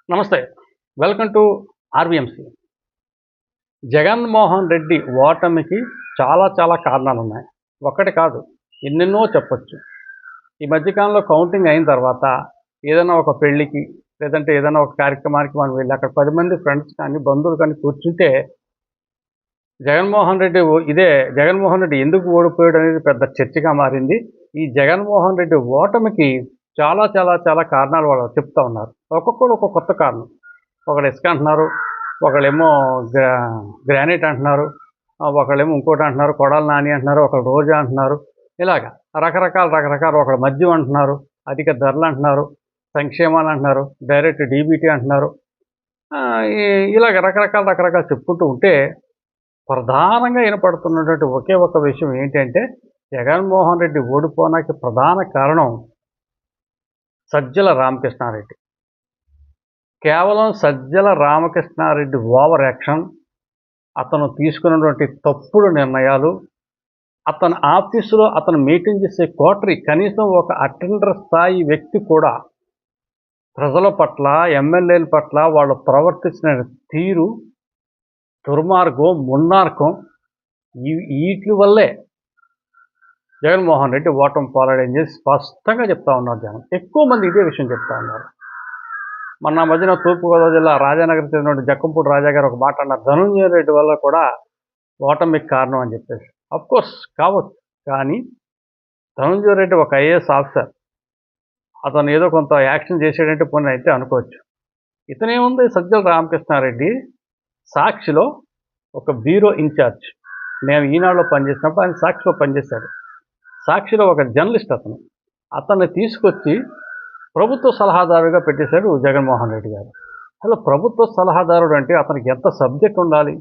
నమస్తే. Welcome to RVMC. Jaganmohan Reddy ఓటమికి చాలా కారణాలున్నాయి. ఒక్కటి కాదు, ఎన్నెన్నో చెప్పొచ్చు. ఈ మధ్య కాలంలో కౌంటింగ్ అయిన తర్వాత ఏదైనా ఒక పెళ్ళికి, లేదంటే ఏదైనా ఒక కార్యక్రమానికి మనం వెళ్ళి అక్కడ 10 మంది ఫ్రెండ్స్ కానీ, బంధువులు కానీ కూర్చుంటే జగన్మోహన్ రెడ్డి ఎందుకు ఓడిపోయాడనేది పెద్ద చర్చగా మారింది. ఈ జగన్మోహన్ రెడ్డి ఓటమికి చాలా కారణాలు వాళ్ళు చెప్తా ఉన్నారు. ఒక్కొక్కళ్ళు ఒక్కొక్క కొత్త కారణం. ఒకళ్ళు ఇసుక అంటున్నారు, ఒకళ్ళేమో గ్రానైట్ అంటున్నారు, ఒకళ్ళేమో ఇంకోటి అంటున్నారు, కొడాలి నాని అంటున్నారు, ఒకళ్ళు రోజా అంటున్నారు. ఇలాగా రకరకాలు ఒకళ్ళు మద్యం అంటున్నారు, అధిక ధరలు అంటున్నారు, సంక్షేమాలు అంటున్నారు, డైరెక్ట్ డీబీటీ అంటున్నారు. ఇలాగ రకరకాలు చెప్పుకుంటూ ఉంటే ప్రధానంగా వినపడుతున్నటువంటి ఒకే ఒక విషయం ఏంటంటే, జగన్మోహన్ రెడ్డి ఓడిపోవడానికి ప్రధాన కారణం సజ్జల రామకృష్ణారెడ్డి. కేవలం సజ్జల రామకృష్ణారెడ్డి ఓవర్ యాక్షన్, అతను తీసుకున్నటువంటి తప్పుడు నిర్ణయాలు, అతని ఆఫీసులో అతను మెయింటైన్ చేసే కోటరీ కనీసం ఒక అటెండర్ స్థాయి వ్యక్తి కూడా ప్రజల పట్ల, ఎమ్మెల్యేల పట్ల వాళ్ళు ప్రవర్తించిన తీరు దుర్మార్గం, మున్నార్కం, వీటి వల్లే జగన్మోహన్ రెడ్డి ఓటమి పాలాడని చెప్పి స్పష్టంగా చెప్తా ఉన్నారు జనం. ఎక్కువ మంది ఇదే విషయం చెప్తా ఉన్నారు. మొన్న మధ్యన తూర్పుగోదావరి జిల్లా రాజానగర్ చెందిన జక్కంపూడి రాజా గారు ఒక మాట అన్నారు, ధనంజయ రెడ్డి వల్ల కూడా ఓటమికి కారణం అని చెప్పేసి. అఫ్కోర్స్ కావచ్చు, కానీ ధనంజయ రెడ్డి ఒక ఐఏఎస్ ఆఫీసర్, అతను ఏదో కొంత యాక్షన్ చేసాడంటే పోనీ అయితే అనుకోవచ్చు. ఇతనేముంది, సజ్జల రామకృష్ణారెడ్డి సాక్షిలో ఒక బ్యూరో ఇన్ఛార్జ్. మేము ఈనాడులో పనిచేసినప్పుడు ఆయన సాక్షిలో పనిచేశాడు. సాక్షిలో ఒక జర్నలిస్ట్ అతన్ని తీసుకొచ్చి ప్రభుత్వ సలహాదారుగా పెట్టేశాడు జగన్మోహన్ రెడ్డి గారు. అసలు ప్రభుత్వ సలహాదారుడు అంటే అతనికి ఎంత సబ్జెక్ట్ ఉండాలి?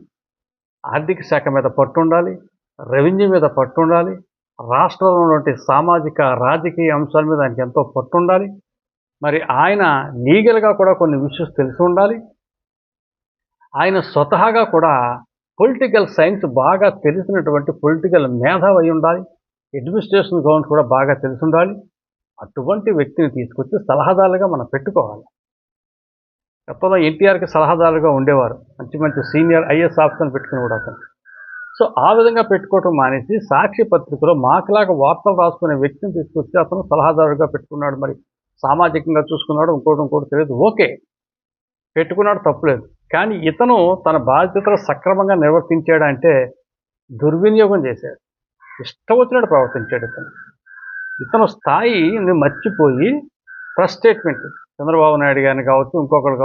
ఆర్థిక శాఖ మీద పట్టు ఉండాలి, రెవెన్యూ మీద పట్టు ఉండాలి, రాష్ట్రంలో ఉన్నటువంటి సామాజిక రాజకీయ అంశాల మీద ఆయనకి ఎంతో పట్టు ఉండాలి. మరి ఆయన లీగల్గా కూడా కొన్ని విషయాలు తెలిసి ఉండాలి. ఆయన స్వతహాగా కూడా పొలిటికల్ సైన్స్ బాగా తెలిసినటువంటి పొలిటికల్ మేధావి అయి ఉండాలి. అడ్మినిస్ట్రేషన్ గవర్నమెంట్ కూడా బాగా తెలిసి ఉండాలి. అటువంటి వ్యక్తిని తీసుకొచ్చి సలహాదారులుగా మనం పెట్టుకోవాలి. గతంలో ఎన్టీఆర్కి సలహాదారులుగా ఉండేవారు, మంచి సీనియర్ ఐఏఎస్ ఆఫీసర్ని పెట్టుకునేవాడు అతను. సో ఆ విధంగా పెట్టుకోవటం మానేసి సాక్షి పత్రికలో మాకులాగా వార్తలు రాసుకునే వ్యక్తిని తీసుకొచ్చి అతను సలహాదారుగా పెట్టుకున్నాడు. మరి సామాజికంగా చూసుకున్నాడు, ఇంకోటి తెలియదు, ఓకే, పెట్టుకున్నాడు, తప్పులేదు. కానీ ఇతను తన బాధ్యతలు సక్రమంగా నిర్వర్తించాడంటే దుర్వినియోగం చేశాడు, ఇష్టం వచ్చినట్టు ప్రవర్తించాడు. ఇతను స్థాయిని మర్చిపోయి ప్రెస్ స్టేట్మెంట్ చంద్రబాబు నాయుడు గారిని కావచ్చు, ఇంకొకళ్ళు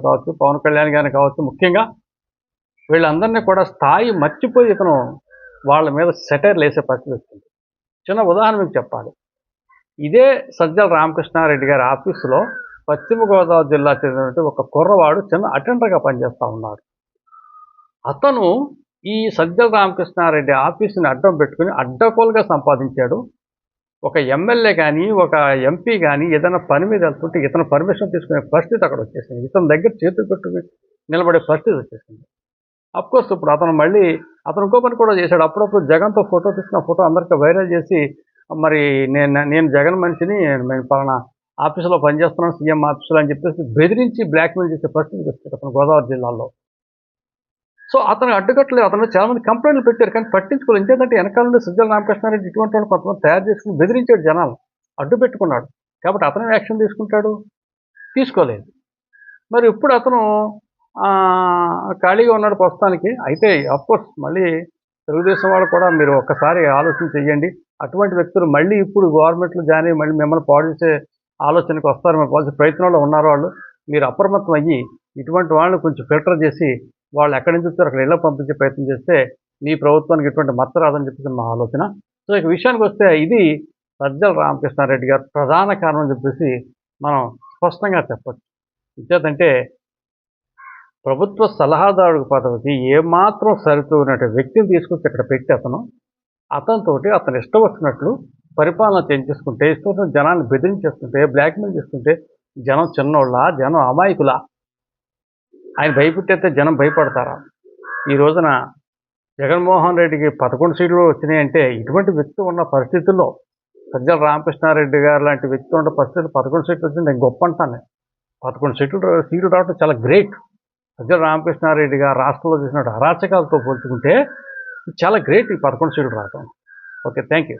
కావచ్చు, పవన్ కళ్యాణ్ గారిని కావచ్చు, ముఖ్యంగా వీళ్ళందరినీ కూడా స్థాయి మర్చిపోయి ఇతను వాళ్ళ మీద సెటైర్లు వేసే పరిస్థితి వచ్చింది. చిన్న ఉదాహరణ మీకు చెప్పాలి. ఇదే సజ్జల రామకృష్ణారెడ్డి గారి ఆఫీసులో పశ్చిమ గోదావరి జిల్లా చెందినటువంటి ఒక కుర్రవాడు చిన్న అటెండర్గా పనిచేస్తూ ఉన్నాడు. అతను ఈ సజ్జల రామకృష్ణారెడ్డి ఆఫీసుని అడ్డం పెట్టుకుని అడ్డగోలుగా సంపాదించాడు. ఒక ఎమ్మెల్యే కానీ, ఒక ఎంపీ కానీ ఏదైనా పని మీద వెళ్తుంటే ఇతను పర్మిషన్ తీసుకునే పరిస్థితి అక్కడ వచ్చేసింది. ఇతని దగ్గర చేతులు పెట్టుకుని నిలబడే పరిస్థితి వచ్చేసింది. అఫ్కోర్స్ ఇప్పుడు అతను ఇంకో పని కూడా చేశాడు. అప్పుడప్పుడు జగన్తో ఫోటో తీసుకున్న ఫోటో అందరికీ వైరల్ చేసి, మరి నేను జగన్ మనిషిని, నేను పలానా ఆఫీసులో పనిచేస్తున్నాను, సీఎం ఆఫీసులో అని చెప్పేసి బెదిరించి బ్లాక్మెయిల్ చేసే పరిస్థితికి వచ్చాడు అతను గోదావరి జిల్లాలో. సో అతను అడ్డుకట్టలేదు. అతను చాలామంది కంప్లైంట్లు పెట్టారు, కానీ పట్టించుకోలేదు. ఎందుకంటే వెనకాల నుండి సజ్జల రామకృష్ణారెడ్డి ఇటువంటి వాళ్ళు కొంతమంది తయారు చేసుకుని బెదిరించాడు జనాలు, అడ్డు పెట్టుకున్నాడు. కాబట్టి అతను యాక్షన్ తీసుకుంటాడు, తీసుకోలేదు. మరి ఇప్పుడు అతను ఖాళీగా ఉన్నాడు ప్రస్తుతానికి. అయితే అఫ్కోర్స్ మళ్ళీ తెలుగుదేశం వాళ్ళు కూడా మీరు ఒక్కసారి ఆలోచన చెయ్యండి. అటువంటి వ్యక్తులు మళ్ళీ ఇప్పుడు గవర్నమెంట్లో జాయిన్ అయ్యి మళ్ళీ మిమ్మల్ని పాడు చేసే ఆలోచనకు వస్తారు, మేము పాల్సే ప్రయత్నంలో ఉన్నారు వాళ్ళు. మీరు అప్రమత్తం అయ్యి ఇటువంటి వాళ్ళని కొంచెం ఫిల్టర్ చేసి వాళ్ళు ఎక్కడి నుంచి వచ్చారో అక్కడ ఇళ్ళకి పంపించే ప్రయత్నం చేస్తే మీ ప్రభుత్వానికి ఎటువంటి మచ్చ రాదని చెప్పేసి మా ఆలోచన. సో ఇక విషయానికి వస్తే ఇది సజ్జల రామకృష్ణారెడ్డి గారు ప్రధాన కారణం అని చెప్పేసి మనం స్పష్టంగా చెప్పచ్చు. ఇంకేదంటే ప్రభుత్వ సలహాదారుడు పదవికి ఏమాత్రం సరితూనట్టు వ్యక్తిని తీసుకొచ్చి ఇక్కడ పెట్టి అతను ఇష్టం వచ్చినట్లు పరిపాలన చేయించేసుకుంటే, ఇష్టం వచ్చిన జనాన్ని బెదిరించేస్తుంటే, బ్లాక్మెయిల్ చేస్తుంటే జనం చిన్నోళ్ళ, జనం అమాయకులా? ఆయన భయపెట్టేస్తే జనం భయపడతారా? ఈ రోజున జగన్మోహన్ రెడ్డికి 11 సీట్లు వచ్చినాయంటే ఇటువంటి వ్యక్తి ఉన్న పరిస్థితుల్లో, సజ్జల రామకృష్ణారెడ్డి గారు లాంటి వ్యక్తి ఉన్న పరిస్థితుల్లో 11 సీట్లు వచ్చింది నేను గొప్ప అంటాను. 11 సీట్లు రావడం చాలా గ్రేట్. సజ్జల రామకృష్ణారెడ్డి గారు రాష్ట్రంలో చేసిన అరాచకాలతో పోల్చుకుంటే చాలా గ్రేట్ ఈ 11 సీట్లు రావడం. Okay, thank you.